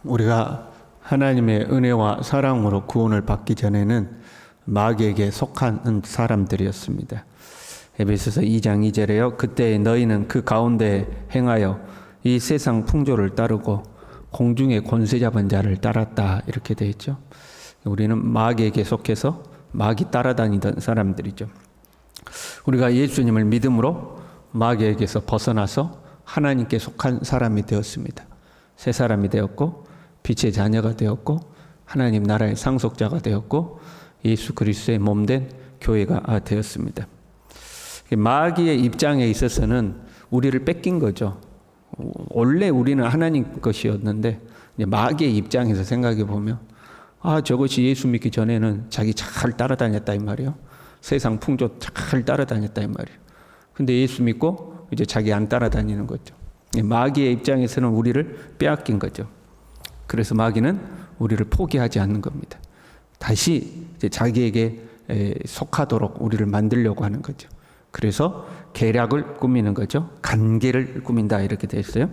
우리가 하나님의 은혜와 사랑으로 구원을 받기 전에는 마귀에게 속한 사람들이었습니다. 에베소서 2장 2절에요. 그때 너희는 그 가운데 행하여 이 세상 풍조를 따르고 공중의 권세 잡은 자를 따랐다, 이렇게 되어 있죠. 우리는 마귀에게 속해서 마귀 따라다니던 사람들이죠. 우리가 예수님을 믿음으로 마귀에게서 벗어나서 하나님께 속한 사람이 되었습니다. 새 사람이 되었고 빛의 자녀가 되었고 하나님 나라의 상속자가 되었고 예수 그리스도의 몸된 교회가 되었습니다. 마귀의 입장에 있어서는 우리를 뺏긴 거죠. 원래 우리는 하나님 것이었는데 마귀의 입장에서 생각해 보면 저것이 예수 믿기 전에는 자기 잘 따라다녔다 이 말이에요. 세상 풍조 잘 따라다녔다 이 말이에요. 근데 예수 믿고 이제 자기 안 따라다니는 거죠. 마귀의 입장에서는 우리를 빼앗긴 거죠. 그래서 마귀는 우리를 포기하지 않는 겁니다. 다시 이제 자기에게 속하도록 우리를 만들려고 하는 거죠. 그래서 계략을 꾸미는 거죠. 간계를 꾸민다, 이렇게 되어 있어요.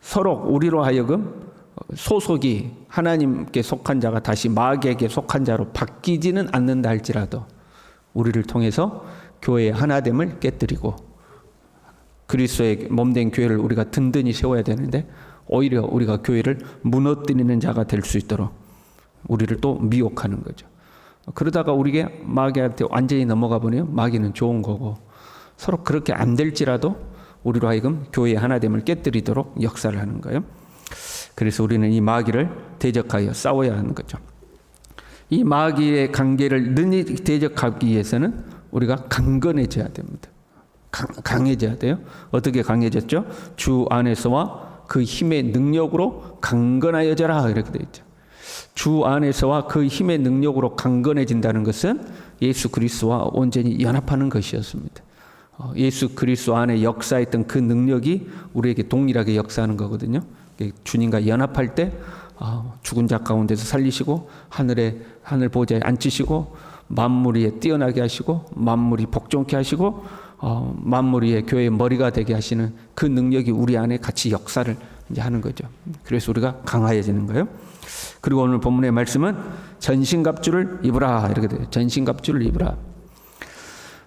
서로 우리로 하여금 소속이 하나님께 속한 자가 다시 마귀에게 속한 자로 바뀌지는 않는다 할지라도 우리를 통해서 교회의 하나됨을 깨뜨리고 그리스도의 몸된 교회를 우리가 든든히 세워야 되는데 오히려 우리가 교회를 무너뜨리는 자가 될 수 있도록 우리를 또 미혹하는 거죠. 그러다가 우리가 마귀한테 완전히 넘어가 보네요. 마귀는 좋은 거고 서로 그렇게 안 될지라도 우리로 하여금 교회의 하나됨을 깨뜨리도록 역사를 하는 거예요. 그래서 우리는 이 마귀를 대적하여 싸워야 하는 거죠. 이 마귀의 관계를 능히 대적하기 위해서는 우리가 강건해져야 됩니다. 강해져야 돼요. 어떻게 강해졌죠? 주 안에서와 그 힘의 능력으로 강건하여져라, 이렇게 되어 있죠. 주 안에서와 그 힘의 능력으로 강건해진다는 것은 예수 그리스도와 온전히 연합하는 것이었습니다. 예수 그리스도 안에 역사했던 그 능력이 우리에게 동일하게 역사하는 거거든요. 주님과 연합할 때 죽은 자 가운데서 살리시고 하늘 보좌에 앉히시고 만물 위에 뛰어나게 하시고 만물이 복종케 하시고 만물 위에 교회의 머리가 되게 하시는 그 능력이 우리 안에 같이 역사를 이제 하는 거죠. 그래서 우리가 강화해지는 거예요. 그리고 오늘 본문의 말씀은 전신갑주를 입으라, 이렇게 돼요. 전신갑주를 입으라.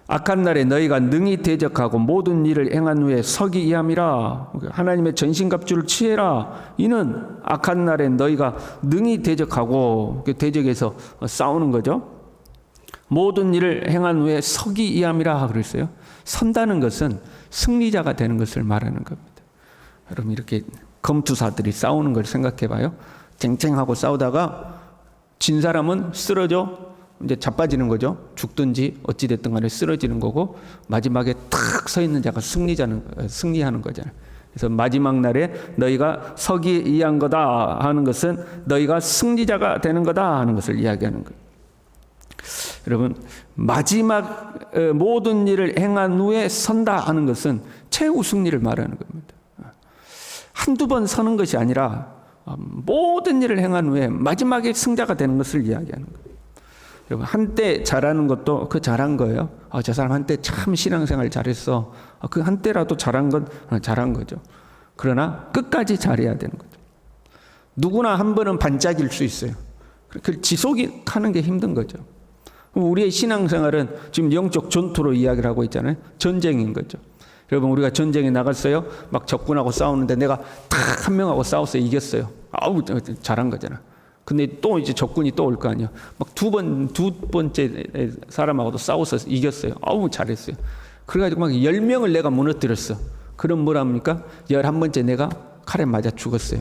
악한 날에 너희가 능히 대적하고 모든 일을 행한 후에 서기 이함이라. 하나님의 전신갑주를 취해라. 이는 악한 날에 너희가 능히 대적하고, 대적해서 싸우는 거죠. 모든 일을 행한 후에 서기 이함이라 그랬어요. 선다는 것은 승리자가 되는 것을 말하는 겁니다. 여러분, 이렇게 검투사들이 싸우는 걸 생각해 봐요. 쟁쟁하고 싸우다가 진 사람은 쓰러져 이제 자빠지는 거죠. 죽든지 어찌됐든 간에 쓰러지는 거고 마지막에 탁 서 있는 자가 승리하는 거잖아요. 그래서 마지막 날에 너희가 서기이한 거다 하는 것은 너희가 승리자가 되는 거다 하는 것을 이야기하는 거예요. 여러분, 마지막 모든 일을 행한 후에 선다 하는 것은 최후 승리를 말하는 겁니다. 한두 번 서는 것이 아니라 모든 일을 행한 후에 마지막에 승자가 되는 것을 이야기하는 거예요. 여러분, 한때 잘하는 것도 그 잘한 거예요. 저 사람 한때 참 신앙생활 잘했어. 그 한때라도 잘한 건 잘한 거죠. 그러나 끝까지 잘해야 되는 거죠. 누구나 한 번은 반짝일 수 있어요. 그걸 지속하는 게 힘든 거죠. 우리의 신앙생활은 지금 영적 전투로 이야기를 하고 있잖아요. 전쟁인 거죠. 여러분, 우리가 전쟁에 나갔어요. 막 적군하고 싸우는데 내가 딱 한 명하고 싸워서 이겼어요. 잘한 거잖아. 근데 또 이제 적군이 또 올 거 아니야. 막 두 번째 사람하고도 싸워서 이겼어요. 잘했어요. 그래가지고 막 10명을 내가 무너뜨렸어. 그럼 뭐랍니까? 11번째 내가 칼에 맞아 죽었어요.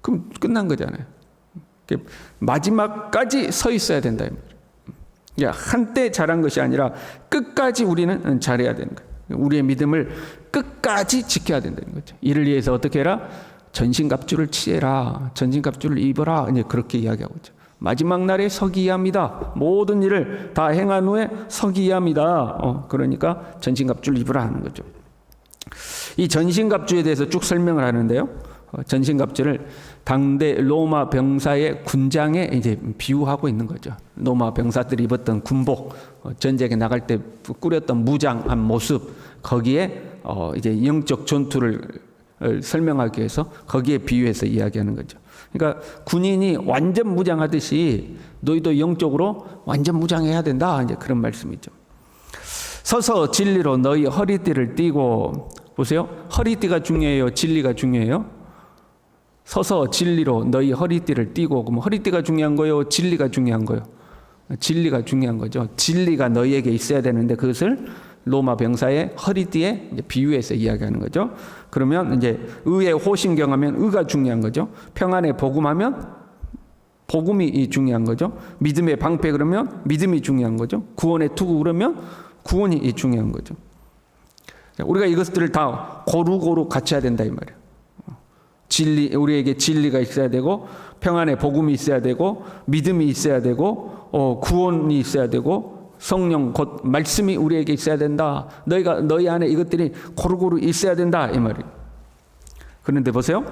그럼 끝난 거잖아요. 마지막까지 서 있어야 된다. 한때 잘한 것이 아니라 끝까지 우리는 잘해야 되는 거예요. 우리의 믿음을 끝까지 지켜야 된다는 거죠. 이를 위해서 어떻게 해라? 전신갑주를 취해라. 전신갑주를 입어라. 이제 그렇게 이야기하고 있죠. 마지막 날에 서기이합니다. 모든 일을 다 행한 후에 서기이합니다. 그러니까 전신갑주를 입으라 하는 거죠. 이 전신갑주에 대해서 쭉 설명을 하는데요. 전신갑주를 당대 로마 병사의 군장에 이제 비유하고 있는 거죠. 로마 병사들이 입었던 군복, 전쟁에 나갈 때 꾸렸던 무장한 모습, 거기에 이제 영적 전투를 설명하기 위해서 거기에 비유해서 이야기하는 거죠. 그러니까 군인이 완전 무장하듯이 너희도 영적으로 완전 무장해야 된다. 이제 그런 말씀이죠. 서서 진리로 너희 허리띠를 띠고, 보세요. 허리띠가 중요해요? 진리가 중요해요? 서서 진리로 너희 허리띠를 띠고, 그럼 허리띠가 중요한 거예요? 진리가 중요한 거예요? 진리가 중요한 거죠. 진리가 너희에게 있어야 되는데 그것을 로마 병사의 허리띠에 이제 비유해서 이야기하는 거죠. 그러면 이제 의의 호신경하면 의가 중요한 거죠. 평안의 복음하면 복음이 중요한 거죠. 믿음의 방패 그러면 믿음이 중요한 거죠. 구원의 투구 그러면 구원이 중요한 거죠. 우리가 이것들을 다 고루고루 갖춰야 된다 이 말이에요. 진리, 우리에게 진리가 있어야 되고, 평안의 복음이 있어야 되고, 믿음이 있어야 되고, 구원이 있어야 되고, 성령 곧 말씀이 우리에게 있어야 된다. 너희 안에 이것들이 고루고루 있어야 된다 이 말이에요. 그런데 보세요.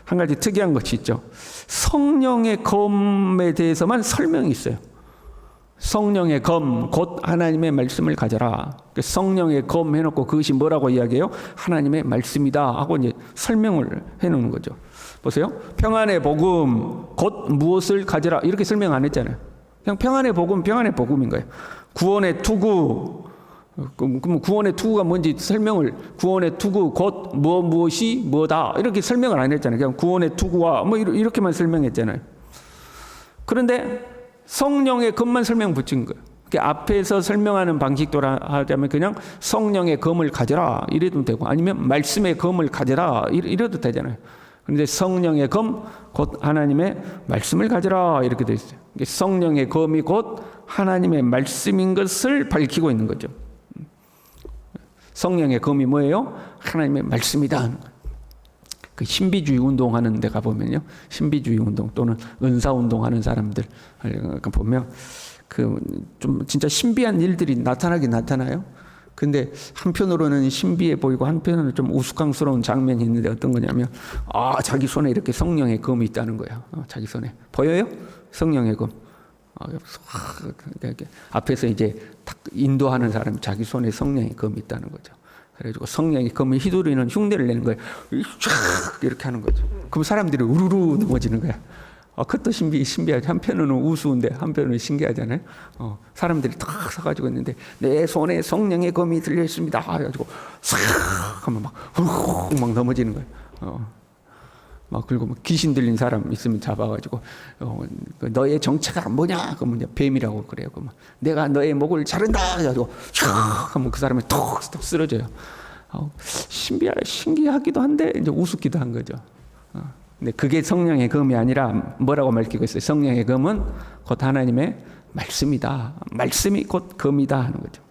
한 가지 특이한 것이 있죠. 성령의 검에 대해서만 설명이 있어요. 성령의 검, 곧 하나님의 말씀을 가져라. 성령의 검 해놓고 그것이 뭐라고 이야기해요? 하나님의 말씀이다 하고 이제 설명을 해놓는 거죠. 보세요. 평안의 복음, 곧 무엇을 가져라. 이렇게 설명 안 했잖아요. 그냥 평안의 복음, 평안의 복음인 거예요. 구원의 투구, 그럼 구원의 투구가 뭔지 설명을, 구원의 투구, 곧 무엇이 뭐다. 이렇게 설명을 안 했잖아요. 그냥 구원의 투구와 뭐 이렇게만 설명했잖아요. 그런데 성령의 검만 설명 붙인 거예요. 앞에서 설명하는 방식도 하자면 그냥 성령의 검을 가져라 이래도 되고, 아니면 말씀의 검을 가져라 이래도 되잖아요. 그런데 성령의 검, 곧 하나님의 말씀을 가져라 이렇게 되어 있어요. 성령의 검이 곧 하나님의 말씀인 것을 밝히고 있는 거죠. 성령의 검이 뭐예요? 하나님의 말씀이다. 그 신비주의 운동하는 데 가보면요, 신비주의 운동 또는 은사 운동하는 사람들 보면 그 좀 진짜 신비한 일들이 나타나긴 나타나요. 근데 한편으로는 신비해 보이고 한편으로는 좀 우스꽝스러운 장면이 있는데 어떤 거냐면, 자기 손에 이렇게 성령의 검이 있다는 거예요. 자기 손에 보여요? 성령의 검. 앞에서 이제 딱 인도하는 사람이 자기 손에 성령의 검이 있다는 거죠. 그래가지고 성령의 검을 휘두르는 흉내를 내는 거예요. 쫙 이렇게 하는 거죠. 그럼 사람들이 우르르 넘어지는 거야. 그것도 신비하지. 한편으로는 우스운데 한편으로는 신기하잖아요. 사람들이 탁 서가지고 있는데 내 손에 성령의 검이 들려 있습니다. 그래가지고 싹 하면 막 넘어지는 거예요. 그리고 귀신 들린 사람 있으면 잡아가지고 너의 정체가 뭐냐? 그러면 이제 뱀이라고 그래요. 그러면 내가 너의 목을 자른다. 그래가지고 촥 하면 그 사람이 톡 쓰러져요. 신기하기도 한데 이제 우습기도 한 거죠. 근데 그게 성령의 검이 아니라 뭐라고 밝히고 있어요? 성령의 검은 곧 하나님의 말씀이다. 말씀이 곧 검이다 하는 거죠.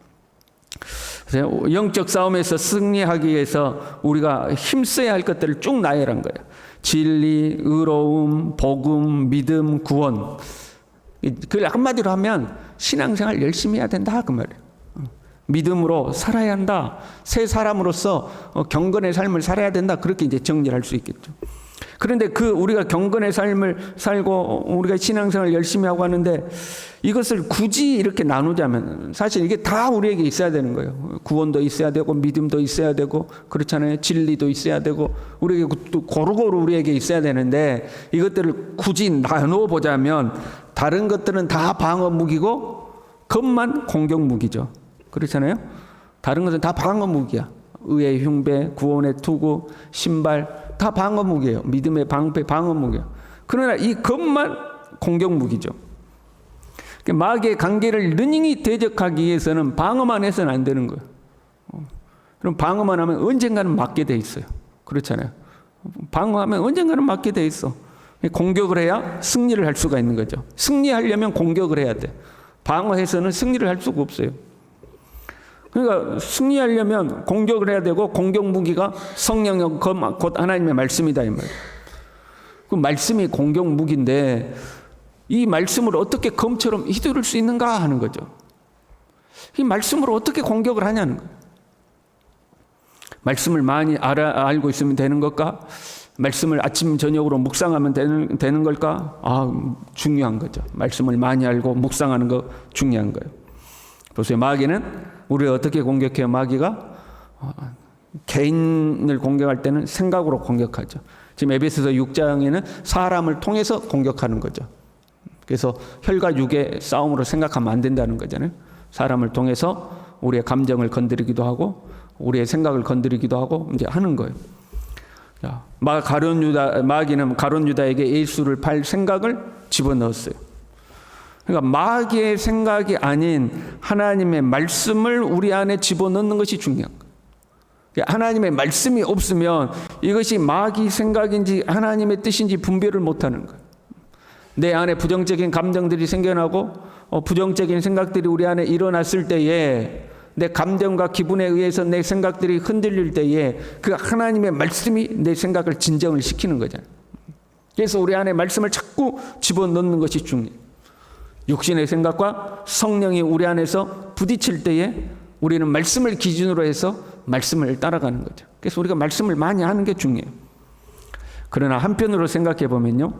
그래서 영적 싸움에서 승리하기 위해서 우리가 힘써야 할 것들을 쭉 나열한 거예요. 진리, 의로움, 복음, 믿음, 구원. 그걸 한마디로 하면 신앙생활 열심히 해야 된다 그 말이에요. 믿음으로 살아야 한다. 새 사람으로서 경건의 삶을 살아야 된다. 그렇게 이제 정리를 할 수 있겠죠. 그런데 우리가 경건의 삶을 살고 우리가 신앙생활을 열심히 하고 하는데 이것을 굳이 이렇게 나누자면 사실 이게 다 우리에게 있어야 되는 거예요. 구원도 있어야 되고 믿음도 있어야 되고 그렇잖아요. 진리도 있어야 되고 우리에게 또 고루고루 우리에게 있어야 되는데 이것들을 굳이 나누어 보자면 다른 것들은 다 방어 무기고 검만 공격 무기죠. 그렇잖아요. 다른 것은 다 방어 무기야. 의의 흉배, 구원의 투구, 신발 다 방어 무기예요. 믿음의 방패, 방어 무기예요. 그러나 이 검만 공격 무기죠. 마귀의 관계를 능히 대적하기 위해서는 방어만 해서는 안 되는 거예요. 그럼 방어만 하면 언젠가는 맞게 돼 있어요. 그렇잖아요. 방어하면 언젠가는 맞게 돼 있어. 공격을 해야 승리를 할 수가 있는 거죠. 승리하려면 공격을 해야 돼. 방어해서는 승리를 할 수가 없어요. 그러니까 승리하려면 공격을 해야 되고 공격 무기가 성령의 검, 곧 하나님의 말씀이다 이 말이에요. 그 말씀이 공격 무기인데 이 말씀을 어떻게 검처럼 휘두를 수 있는가 하는 거죠. 이 말씀으로 어떻게 공격을 하냐는 거예요. 말씀을 많이 알고 있으면 되는 걸까? 말씀을 아침 저녁으로 묵상하면 되는 걸까? 중요한 거죠. 말씀을 많이 알고 묵상하는 거 중요한 거예요. 보세요. 마귀는 우리를 어떻게 공격해요? 마귀가 개인을 공격할 때는 생각으로 공격하죠. 지금 에베소서 6장에는 사람을 통해서 공격하는 거죠. 그래서 혈과 육의 싸움으로 생각하면 안 된다는 거잖아요. 사람을 통해서 우리의 감정을 건드리기도 하고 우리의 생각을 건드리기도 하고 이제 하는 거예요. 자, 마귀는 가룟 유다에게 예수를 팔 생각을 집어넣었어요. 그러니까 마귀의 생각이 아닌 하나님의 말씀을 우리 안에 집어넣는 것이 중요한 거예요. 하나님의 말씀이 없으면 이것이 마귀 생각인지 하나님의 뜻인지 분별을 못하는 거예요. 내 안에 부정적인 감정들이 생겨나고 부정적인 생각들이 우리 안에 일어났을 때에 내 감정과 기분에 의해서 내 생각들이 흔들릴 때에 그 하나님의 말씀이 내 생각을 진정을 시키는 거잖아요. 그래서 우리 안에 말씀을 자꾸 집어넣는 것이 중요해요. 육신의 생각과 성령이 우리 안에서 부딪힐 때에 우리는 말씀을 기준으로 해서 말씀을 따라가는 거죠. 그래서 우리가 말씀을 많이 하는 게 중요해요. 그러나 한편으로 생각해 보면요,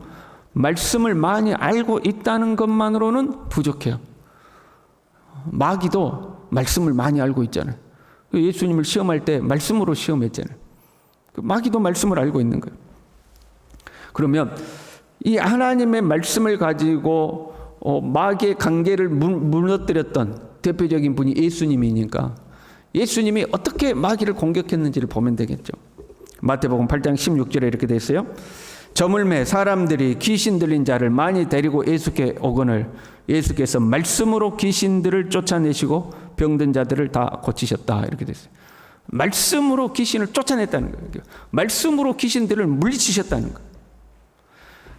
말씀을 많이 알고 있다는 것만으로는 부족해요. 마귀도 말씀을 많이 알고 있잖아요. 예수님을 시험할 때 말씀으로 시험했잖아요. 마귀도 말씀을 알고 있는 거예요. 그러면 이 하나님의 말씀을 가지고 마귀의 관계를 무너뜨렸던 대표적인 분이 예수님이니까 예수님이 어떻게 마귀를 공격했는지를 보면 되겠죠. 마태복음 8장 16절에 이렇게 돼 있어요. 저물매 사람들이 귀신 들린 자를 많이 데리고 예수께 오거늘 예수께서 말씀으로 귀신들을 쫓아내시고 병든 자들을 다 고치셨다. 이렇게 됐어요. 말씀으로 귀신을 쫓아냈다는 거예요. 말씀으로 귀신들을 물리치셨다는 거예요.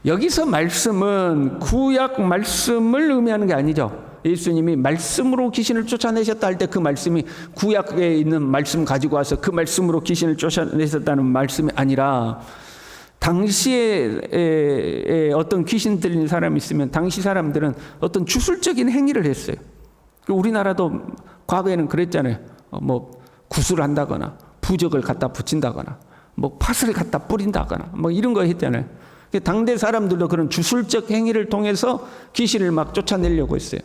여기서 말씀은 구약 말씀을 의미하는 게 아니죠. 예수님이 말씀으로 귀신을 쫓아내셨다 할 때 그 말씀이 구약에 있는 말씀 가지고 와서 그 말씀으로 귀신을 쫓아내셨다는 말씀이 아니라 당시에 어떤 귀신 들린 사람이 있으면 당시 사람들은 어떤 주술적인 행위를 했어요. 우리나라도 과거에는 그랬잖아요. 뭐 구슬을 한다거나 부적을 갖다 붙인다거나 뭐 팥을 갖다 뿌린다거나 뭐 이런 거 했잖아요. 당대 사람들도 그런 주술적 행위를 통해서 귀신을 막 쫓아내려고 했어요.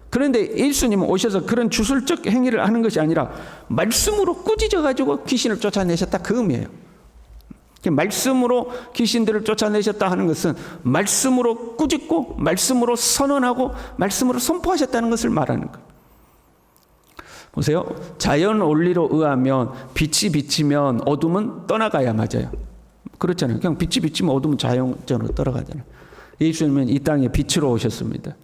그런데 예수님은 오셔서 그런 주술적 행위를 하는 것이 아니라 말씀으로 꾸짖어 가지고 귀신을 쫓아내셨다 그 의미예요. 말씀으로 귀신들을 쫓아내셨다 하는 것은 말씀으로 꾸짖고 말씀으로 선언하고 말씀으로 선포하셨다는 것을 말하는 거예요. 보세요. 자연 원리로 의하면 빛이 비치면 어둠은 떠나가야 맞아요. 그렇잖아요. 그냥 빛이 비치면 어둠은 자연적으로 떠나가잖아요. 예수님은 이 땅에 빛으로 오셨습니다.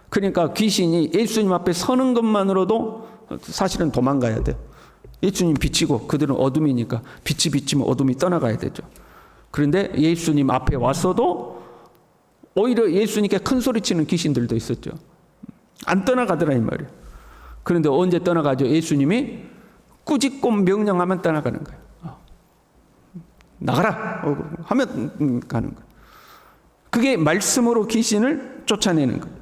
그러니까 귀신이 예수님 앞에 서는 것만으로도 사실은 도망가야 돼요. 예수님 빛이고 그들은 어둠이니까 빛이 비치면 어둠이 떠나가야 되죠. 그런데 예수님 앞에 왔어도 오히려 예수님께 큰 소리치는 귀신들도 있었죠. 안 떠나가더라 이 말이에요. 그런데 언제 떠나가죠? 예수님이 꾸짖고 명령하면 떠나가는 거예요. 나가라 하면 가는 거예요. 그게 말씀으로 귀신을 쫓아내는 거예요.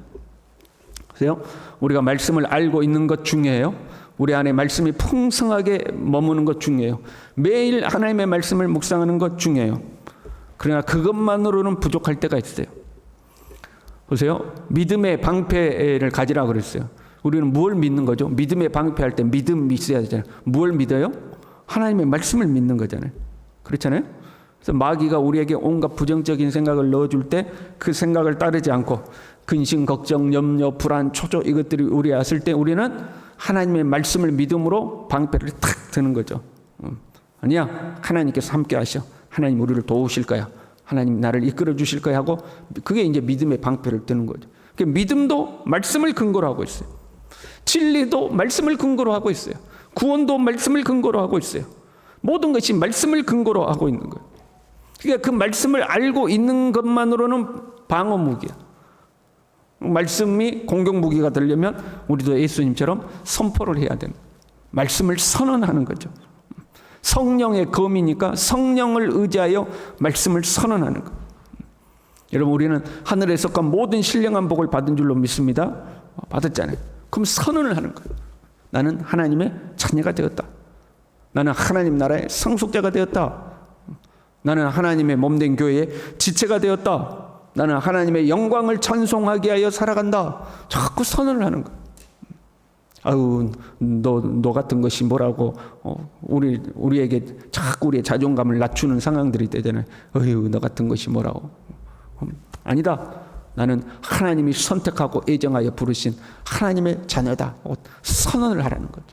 그래서 우리가 말씀을 알고 있는 것 중요해요. 우리 안에 말씀이 풍성하게 머무는 것 중요해요. 매일 하나님의 말씀을 묵상하는 것 중요해요. 그러나 그것만으로는 부족할 때가 있어요. 보세요. 믿음의 방패를 가지라고 그랬어요. 우리는 무엇을 믿는 거죠? 믿음의 방패할 때 믿음이 있어야 되잖아요. 무엇을 믿어요? 하나님의 말씀을 믿는 거잖아요. 그렇잖아요. 그래서 마귀가 우리에게 온갖 부정적인 생각을 넣어줄 때 그 생각을 따르지 않고 근심, 걱정, 염려, 불안, 초조 이것들이 우리에 왔을 때 우리는 하나님의 말씀을 믿음으로 방패를 탁 드는 거죠. 아니야. 하나님께서 함께 하셔. 하나님 우리를 도우실 거야. 하나님 나를 이끌어 주실 거야 하고 그게 이제 믿음의 방패를 드는 거죠. 믿음도 말씀을 근거로 하고 있어요. 진리도 말씀을 근거로 하고 있어요. 구원도 말씀을 근거로 하고 있어요. 모든 것이 말씀을 근거로 하고 있는 거예요. 그러니까 그 말씀을 알고 있는 것만으로는 방어 무기야. 말씀이 공격 무기가 되려면 우리도 예수님처럼 선포를 해야 되는 거예요. 말씀을 선언하는 거죠. 성령의 검이니까 성령을 의지하여 말씀을 선언하는 거예요. 여러분 우리는 하늘에 속한 모든 신령한 복을 받은 줄로 믿습니다. 받았잖아요. 그럼 선언을 하는 거예요. 나는 하나님의 자녀가 되었다. 나는 하나님 나라의 상속자가 되었다. 나는 하나님의 몸된 교회의 지체가 되었다. 나는 하나님의 영광을 찬송하게 하여 살아간다. 자꾸 선언을 하는 거예요. 아유, 너 같은 것이 뭐라고 우리에게 자꾸 우리의 자존감을 낮추는 상황들이 되잖아요. 어휴, 너 같은 것이 뭐라고. 아니다. 나는 하나님이 선택하고 애정하여 부르신 하나님의 자녀다. 선언을 하라는 거죠.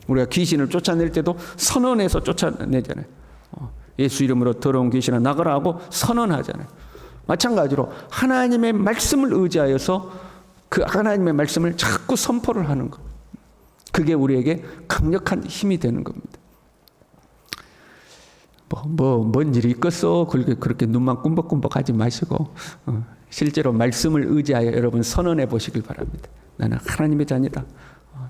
우리가 귀신을 쫓아낼 때도 선언해서 쫓아내잖아요. 예수 이름으로 더러운 귀신아 나가라 하고 선언하잖아요. 마찬가지로 하나님의 말씀을 의지하여서 그 하나님의 말씀을 자꾸 선포를 하는 것. 그게 우리에게 강력한 힘이 되는 겁니다. 뭔 일이 있겠어? 그렇게 눈만 꿈벅꿈벅 하지 마시고, 실제로 말씀을 의지하여 여러분 선언해 보시길 바랍니다. 나는 하나님의 자녀다.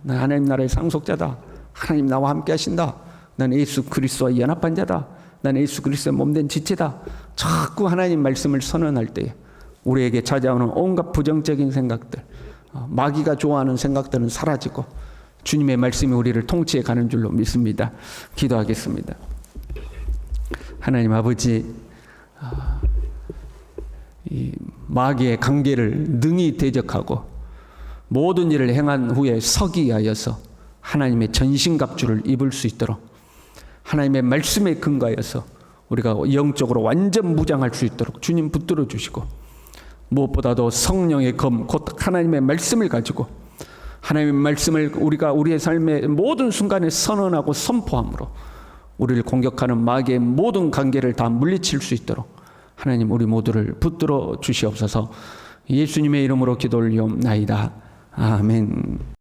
나는 하나님 나라의 상속자다. 하나님 나와 함께 하신다. 나는 예수 그리스도와 연합한 자다. 나는 예수 그리스도의 몸된 지체다. 자꾸 하나님 말씀을 선언할 때 우리에게 찾아오는 온갖 부정적인 생각들, 마귀가 좋아하는 생각들은 사라지고 주님의 말씀이 우리를 통치해 가는 줄로 믿습니다. 기도하겠습니다. 하나님 아버지, 이 마귀의 관계를 능히 대적하고 모든 일을 행한 후에 서기하여서 하나님의 전신갑주를 입을 수 있도록 하나님의 말씀에 근거하여서 우리가 영적으로 완전 무장할 수 있도록 주님 붙들어 주시고, 무엇보다도 성령의 검, 곧 하나님의 말씀을 가지고 하나님의 말씀을 우리가 우리의 삶의 모든 순간에 선언하고 선포함으로 우리를 공격하는 마귀의 모든 관계를 다 물리칠 수 있도록 하나님 우리 모두를 붙들어 주시옵소서. 예수님의 이름으로 기도 올리옵나이다. 아멘.